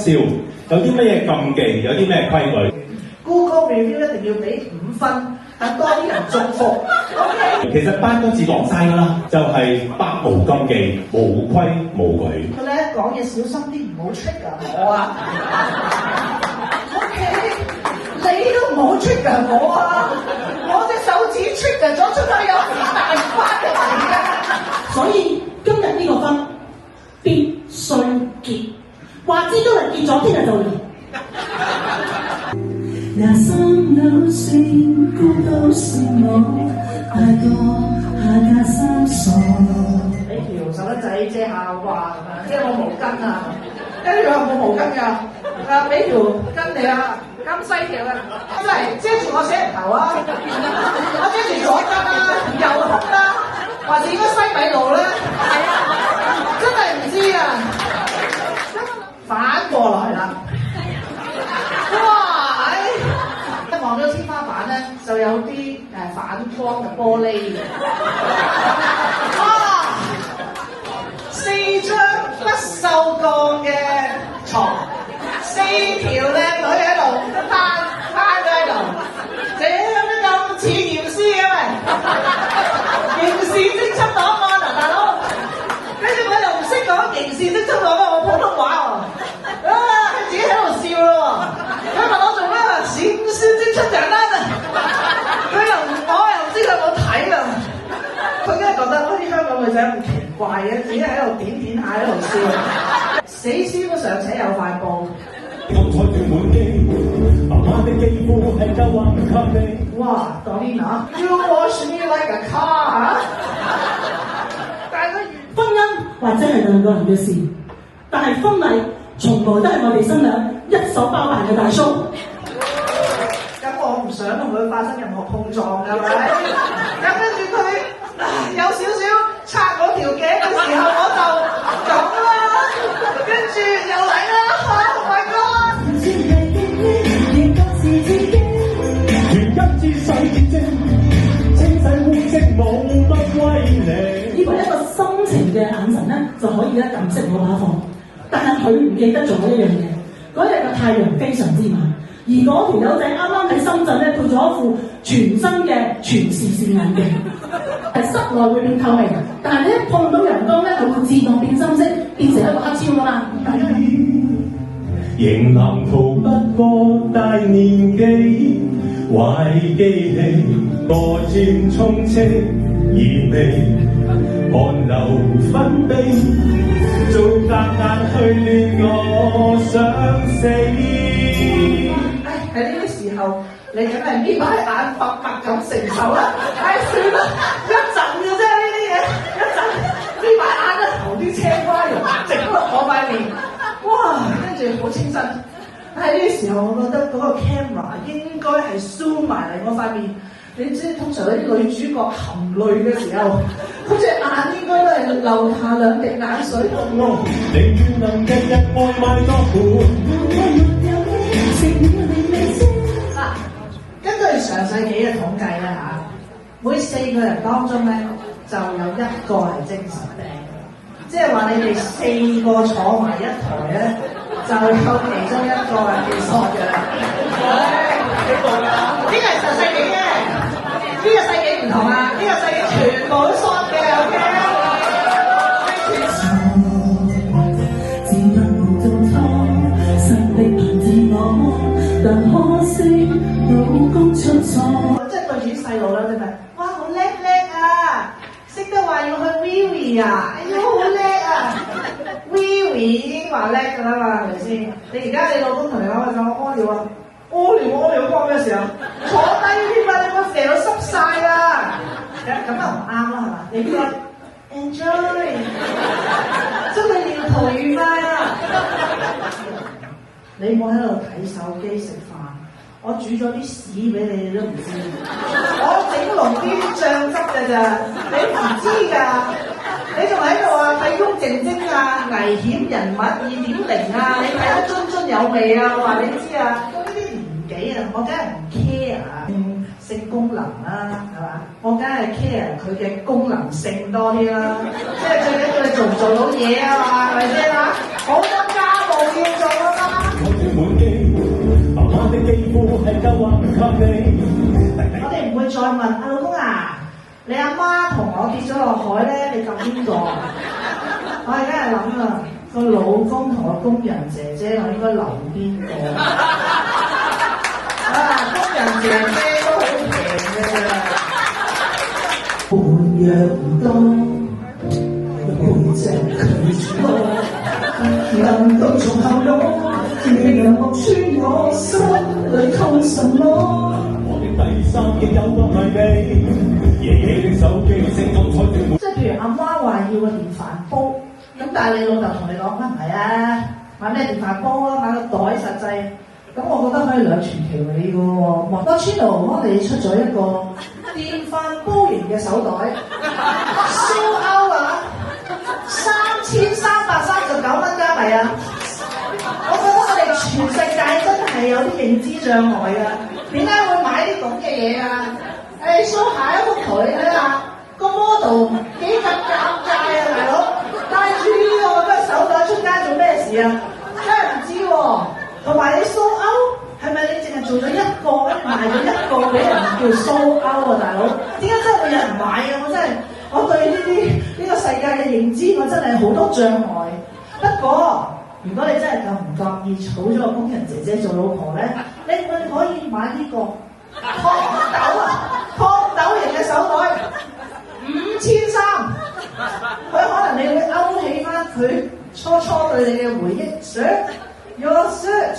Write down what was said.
銷，有啲乜嘢禁忌，有啲咩規矩。Google review 一定要俾5分，等多啲人祝福。OK。其實8個字講晒㗎啦，就係百無禁忌，無規無矩。佢咧講嘢小心啲，唔好 trigger 我啊。OK， 你都唔好 trigger我啊！我隻手指 trigger 咗出去有啲大花嘅嚟㗎。所以今日呢個婚必須結，話知今日結咗，聽日就離。廿三樓線高都是我，大個下嫁三嫂。俾條手巾仔遮下話咁樣，遮我毛巾啊！跟住話冇毛巾㗎，俾條巾你啊，咁細條啊，真係遮住我死人頭啊！我遮住左側啦，右側啦，或者應該西米露咧，真係唔知啊！反過來啦，哇！一望到天花板咧，就有啲反光嘅玻璃嘅。哇！4張不鏽鋼嘅床，4條靚女喺度攤咗喺度，這都咁似驗屍嘅咪？刑事偵緝檔案啊，大佬！跟住我又唔識講刑事偵緝檔案，我普通話喎，佢自己喺度笑咯喎，佢問我做咩啊？刑事偵緝檔案啊！我又唔知佢有冇睇啊！佢梗係覺得啲香港女仔咁奇怪嘅，自己喺度點下喺度笑，死屍都尚且有塊布。哇 Dorina，You wash me like a car 但係婚姻或者係兩個人嘅事，但係婚禮從來都係我哋新娘一手包辦嘅大 show。咁我唔想同佢發生任何碰撞㗎，係咪？咁跟住佢有少少拆我條頸嘅時候，我就咁啦，跟住又嚟啦 ，Oh my God！以為一個深情嘅眼神咧，就可以咧撳熄我把火，但係佢唔記得做一樣嘢。嗰日嘅太陽非常之猛，而嗰條友仔啱啱喺深圳咧配咗一副全新嘅全視線眼鏡，係室內會變透明，但係咧碰到陽光咧，佢會自動變深色，變成一個黑超㗎嘛。型男逃不過大年紀，壞機器，多佔充斥而未汗流分泌，做夾硬去亂我想死。喺呢啲時候，你梗係眯埋眼白白咁承受啦。算啦，一陣嘅啫呢啲嘢，一陣眯埋眼咧，頭啲青瓜油直落我塊面，哇！跟住好清新。喺呢啲時候，我覺得嗰個 camera 應該係 zoom 埋嚟我塊面。你知通常啲女主角含淚嘅時候，嗰隻眼應該都係流下2滴眼水。寧願能日日愛買多款。根據上世紀嘅統計咧嚇，每4個人當中咧就有1個係精神病，即係話你哋4個坐埋一台咧，就有其中1個係變傻嘅。呢個係上世紀嘅，呢個世紀唔同啊，呢個世紀全部都傻嘅，OK。即係對住啲細路啦，你咪哇好叻啊！識得話要去 Vivi 啊，哎呀好叻啊 ！Vivi 已經話叻㗎啦嘛，係咪先？你而家你老公同你講話想屙尿啊，屙尿關咩事啊？坐低添啊，你個肥佬濕晒啦！咁又唔啱啦，係嘛？你應該 enjoy， 真係要陶愉快啊！你唔好喺度睇手機食飯。我煮咗啲屎俾你，你都唔知。我整濃啲醬汁㗎咋，你唔知㗎。你仲喺度話睇空靜晶啊，危險人物2.0啊，你睇得津津有味啊，我話你知啊。到呢啲年紀啊，我梗係唔 care 啊，性功能啦，係嘛？我梗係 care 佢嘅功能性多啲啦，即係最緊要你做唔做到嘢啊嘛，係咪先啊？好多家務要做啊嘛。給你。我哋唔會再問阿老公啊，你阿媽同我跌咗落海咧，你救邊個？我而家係諗啊，個老公同個工人姐姐，我應該留邊個？啊，工人姐姐都好平嘅啫。半日唔多，背脊拒絕我，能夠從後腦，未能望穿我心裏痛什麼？我的第三亦有個迷你，夜夜的手機聲中彩電。即係譬如阿媽話要個電飯煲，咁但係你老豆同你講唔係啊，買咩電飯煲啊，買個袋實際。咁我覺得可以兩全其美嘅喎。個 Chino 幫你出咗一個電飯煲型嘅手袋，燒歐啊，3339蚊加幣啊！我覺得我哋全世界真係有啲認知障礙啊！點解會買啲咁嘅嘢啊？show 下一幅圖你睇下，個 model 幾咁尷尬啊，大佬！帶住呢個咁嘅手袋出街做咩事啊？真係唔知喎。同埋你蘇歐係咪你淨係做咗一個，賣咗一個俾人叫蘇歐啊，大佬？點解真係會有人買啊？我對呢個世界嘅認知，我真係好多障礙。不過，如果你真係咁唔覺意娶咗個工人姐姐做老婆咧，你可以買呢個熨斗型嘅手袋，5300。佢可能你會勾起翻佢初初對你嘅回憶。Sir, your shirt